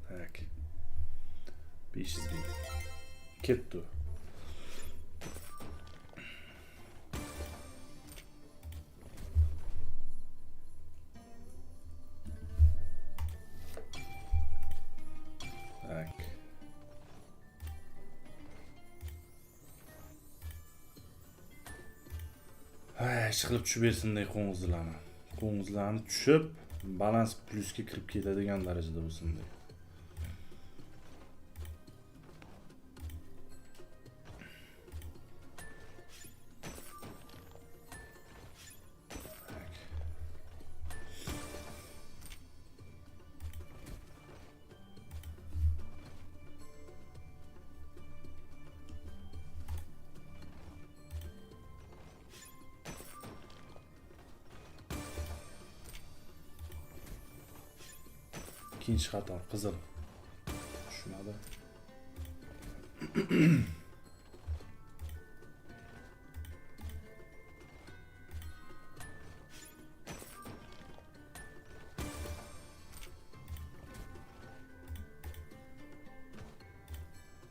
Tak. 500 bin. Ketdi. Tak. Ishqilib tushib bersinday qo'ng'izlarni. Qo'ng'izlarni tushib, balans plyusga kirib ketadigan darajada bo'lsinday. İkinci xato qizil. Tushmadi.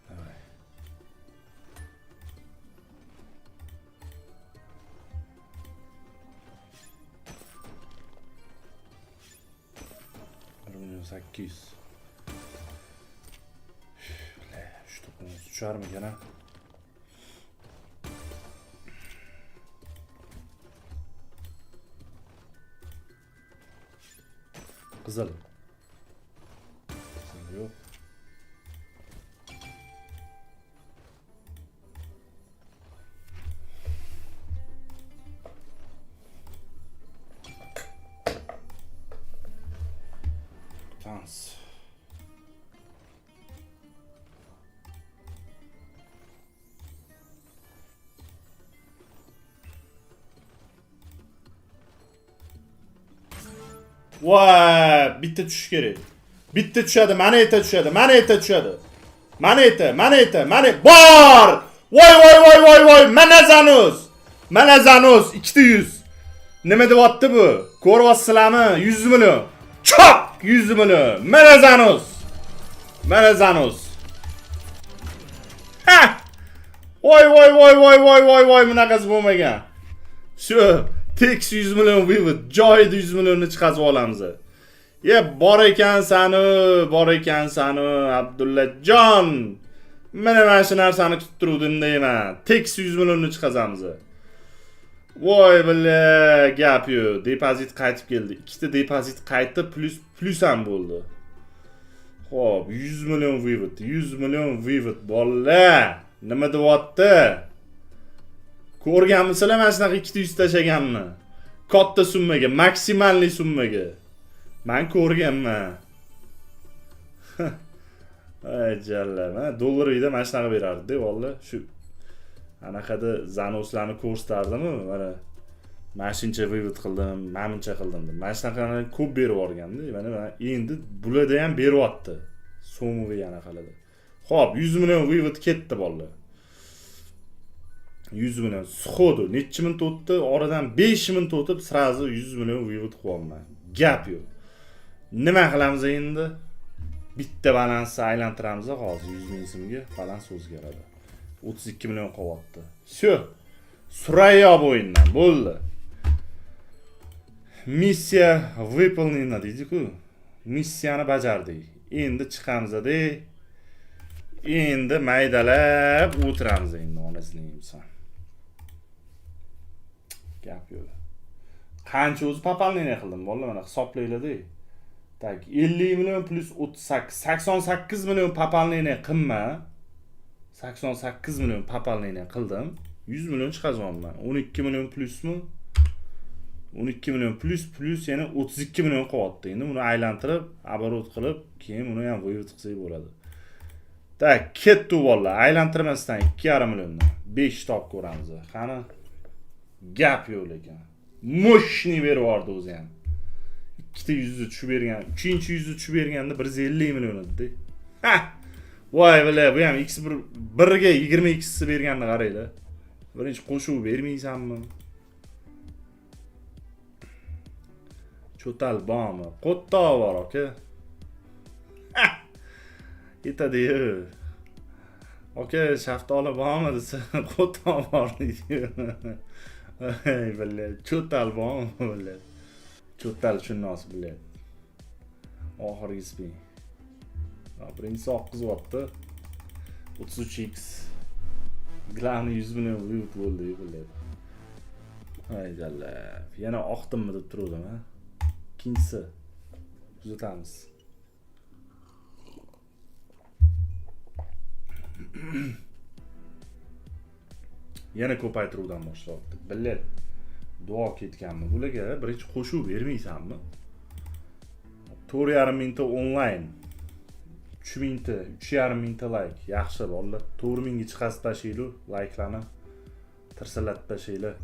Davay. 800. Şu topumuz uçar mı gene? Kızıl. Kızıl yok. Dans. Vay, bitta tushish kerak. Bitta tushadi, mana yerda tushadi, mana yerda tushadi. Mana yerda, bor! Voy, mana Zanus 200. Nima deyapti bu? Ko'ryapsizlarmi? 100 million. Chop! 100 million. Mana Zanus. Ha! Voy, bunaqasi bo'lmagan. Shu Tex 100 million vivid, joyida 100 millionni chiqazib olamiz. Ye, bor ekan-sanu, Abdullajon. Mana shu narsani kutib turuvdim deyman. Tex 100 millionni chiqazamiz. Voy billa, gap yo'q. Depozit qaytib keldi. Ikkita depozit qaytdi, plus ham bo'ldi. Xo'p, 100 million vivid, bolalar. Nima deyapti? Ko'rganmisizlar mana shunaqa 200 tashaganni? Katta summaga, maksimalli summaga. Men ko'rganman. Ay jalla, mana dollarida mana shunaqa berardi, vallahi. Shu anaqada Zanuslarni ko'rsatardimi? Mana shuncha vivid qildim, menimcha qildim deb. Mana shunaqa ko'p berib yuborganda, mana endi bularda ham beryapti. So'mga anaqaladi. Xo'p, 100 million vivid ketdi bolalar. 100 million sxodu, necha minut o'tdi, oradan 5 minut o'tib, srazi 100 million vivid qilyapman. Gap yo'q. Nima qilamiz endi? Bitta balansni aylantiramiz hozir 100 ming so'mga balans o'zgaradi. 32 million qolyapti. Shu. Surayyo bo'yindan bo'ldi. Missiya выполнена deydi-ku. Missiyani bajardik. Endi chiqamiz-da. Endi maydalab o'tiramiz endi onasining inson. Gap yo'q. Qancha o'zi papalniyni qildim, bolalar mana hisoblaylar-da. Tak, 50 million plus 38, 88 million papalniyni qilma. 88 million papalniyni qildim. 100 million chiqazyapman. 12 million plusmi? 12 million plus yana 32 million qilyapti. Endi buni aylantirib, оборот qilib, keyin buni ham vivid qilsak bo'ladi. Tak, ketdi bolalar. Aylantirmasdan 2,5 milliondan 5 top ko'ramiz. Qani gap yo'q lekin. Moshni berib yubordi o'zi ham. Ikkita yuzni tushib bergan, uchinchi yuzni tushib berganda 150 million edi. Ha! Voy bile, bu ham X1 ga 22 si berganini qaranglar. Birinchi qo'shuv bermaysanmi? Cho'tal bormi? Qo'tta bor aka. Yetadi-yu. Aka, shaftoli bormi desa, qo'tta bor deydi. Ey, billah, cho'tal bormi, billah. Cho'tal shunnosi, billah. Oxirgisi. Birinchisi oq qizyapti. 33x. Glani 100 million view bo'ldi, billah. Ay jalla. Yana oqdimmi deb turdim, ha. Ikkinchisi. Kuzatamiz. Yana ko'paytiruvdan boshlayapti. Billet. Duo ketganmi? Bularga birinchi qo'shuv bermaysanmi? 4,5 mingta onlayn. 3 mingta, 3,5 mingta like. Yaxshi bolalar. 4 mingga chiqasiz tashiylar, like'larni tirsalat tashiylar.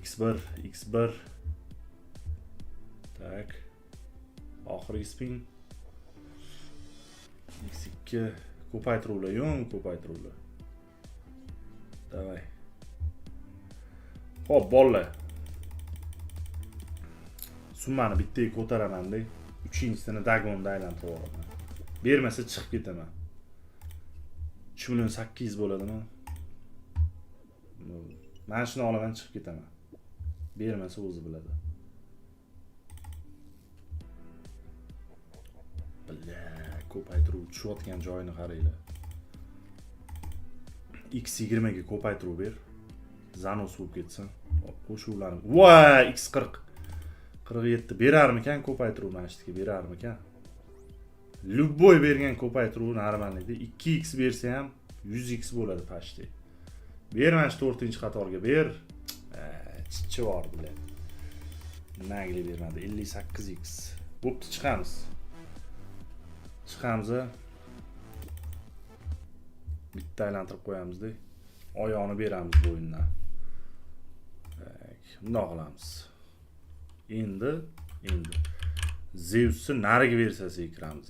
X1, X1. Tak. Oxirgi spin. X2 ko'paytiruvlar, yo'q, ko'paytiruvlar. Davay. Xo'p, bolalar. Summani bittaga ko'taraman-da. 3-chisini dagonda aylantirib olaman. Bermasa chiqib ketaman. 3 million 800 bo'ladimi? Men shuni olaman, chiqib ketaman. Bermasa o'zi biladi. Billah, ko'paytiruv tushayotgan joyini qaranglar. X20 ga ko'paytiruv ber. Zanos bo'lib ketsin. Qo'shuvlarni. Voy, X40. 47 berarmikan ko'paytiruv mashtiga berarmikan? Любой bergan ko'paytiruv normalnikda 2x bersa ham 100x bo'ladi pashti. Berman 4-qatorga ber. Chichi bor bilan. Nagli bermadi 58x. Bo'pti, chiqamiz. Chiqamiz. Bitta aylantirib qo'yamiz-da. Oyoqni beramiz bu o'yindan. Bundoq qilamiz. Endi Zeus'ni nariga versiyasiga kiramiz.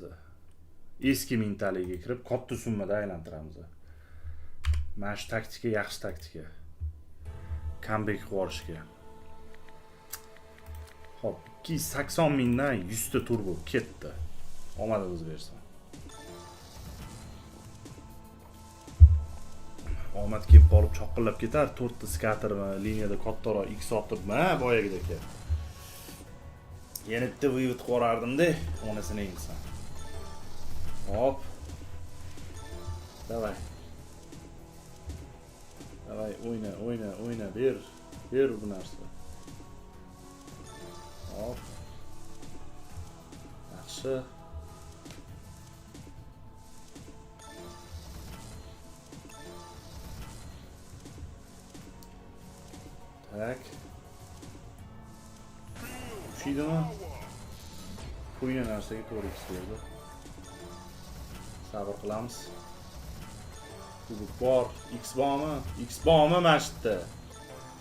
Eski mintaliga kirib, katta summada aylantiramiz. Mana shu taktika yaxshi taktika. Comeback qilishga. Xo'p, 280 mingdan 100 ta turbo ketdi. Omadimiz bersin. Omad kelib qolib choqqillab ketar. 4 ta skatermi, liniyada kattaroq X otibmi, boyagidek. Yana bitta vivit qo'rardim-da, onasini insan. Hop. Davay. Davay, o'yna, ber bu narsa. Hop. Yaxshi. Tak. Tushidimi? Qo'ygan narsaga to'g'ri keldi. Sabr qilamiz. Kubik bor, X bormi? X bormi mashitda?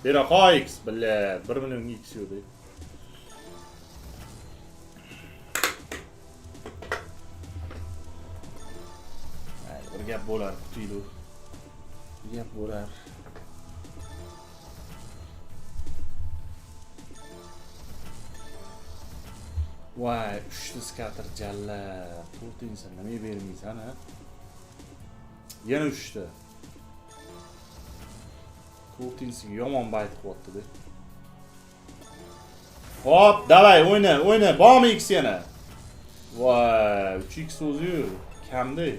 Bera qo'y X, billa, 1 million X yo'q. Ay, bir gap bo'lar, kutiylar. Bir gap bo'lar. Voy, 3 ta skater jalla. 4-insa nima bermaysan, ha? Yana 3 ta. 4-insiga yomon bayt qilyapti-da. Hop, davay, o'yna. Bormi X yana? Voy, 3x o'zi-yu, kamda.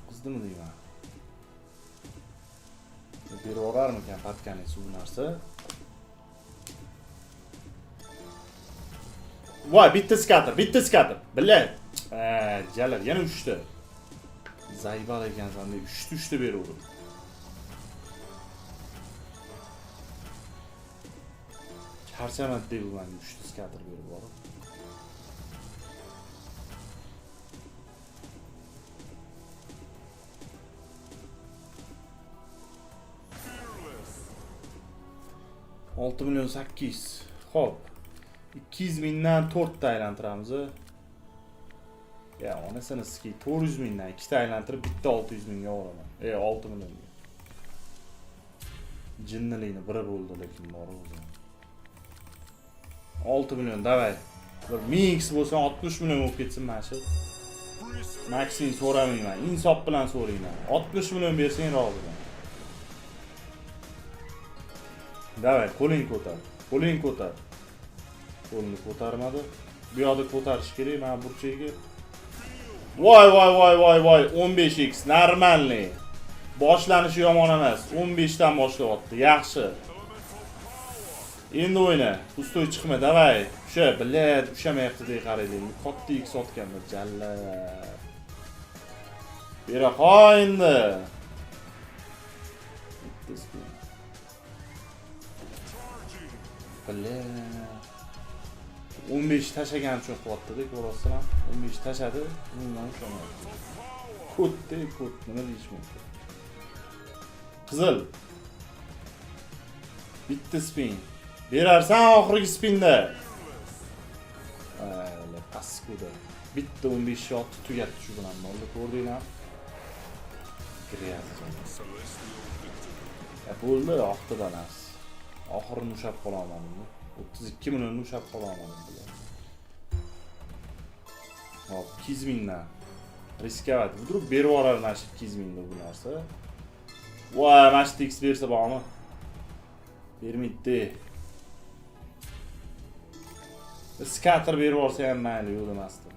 Qizdimi deyman. Berib yuborarmikan patkani suv narsa? Voy, bitta skater. Bilay. Jalar, yana 3 ta. Zaybal ekansan, 3 ta beraverdim. Charchamat deb men 3 ta skater berib yubordim. $6 million 800. Xo'p. 200 mingdan 4 ta aylantiramiz. Ya onasini ski 400 mingdan ikkita aylantirib bitta 600 mingga olaman. 6 millionga. Jinnilikni biri bo'ldi lekin bor o'zi. 6 million davay. Bir mix bo'lsa 60 million bo'lib ketsin mana shu. Maxini so'ramayman, insof bilan so'rayman. 60 million bersang roziman. Davay, qo'ling ko'tar. Qo'ling ko'tar. Qo'lni ko'tarmadi. Bu yoqda ko'tarish kerak, mana burchaga. Voy 15x normalniy. Boshlanishi yomon emas. 15 dan boshlayapti. Yaxshi. Endi o'yna. Ustoy chiqma, davay. O'sha bilad, ushamayapti deb qaraylik. Katta x otganmi jalla. Bera qo'yindi. 15 tashagan uchun qilyapti-da, ko'rasizlar. 15 tashadi, undan ushamayapti. Kut, nima deyish mumkin? Qizil. Bitta spin. Berarsan oxirgi spinda. Paskuda. Bitta 15 shot tugatdi shu bilan. Bo'ldi, ko'rdinglar? Griyaz. Bo'ldi, oqtidan as. Oxirini ushab qololmadim. 32 million ushab qololmadim. Hop, 200 mingdan. Riskovat. Vurib berib yuborar mana shu 200 mingdan bu narsa. Voy, mana shu X bersa bormi? Bermaydi. Scatter berib yuborsa ham mayli, yo'q emasdi.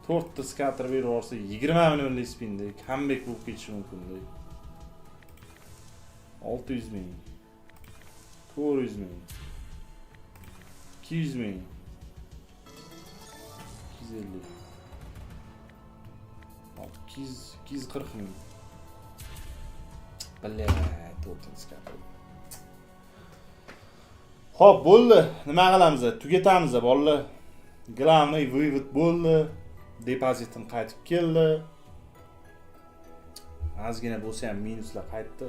4 ta scatter berib yuborsa 20 millionlik spinda comeback bo'lib ketishi mumkin-da. 600 ming. 400 ming. 200 ming. 250. 240 ming. Bilay, to'rtinchi kapal. Xo'p, bo'ldi. Nima qilamiz? Tugatamiz, bolalar. Главный вывод bo'ldi. Depozitim qaytib keldi. Ozgina bo'lsa ham minuslar qaytdi.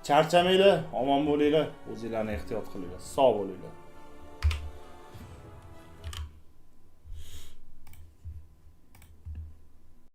Charchamanglar, omon bo'linglar, o'zingizlarni ehtiyot qilinglar, sog' bo'linglar.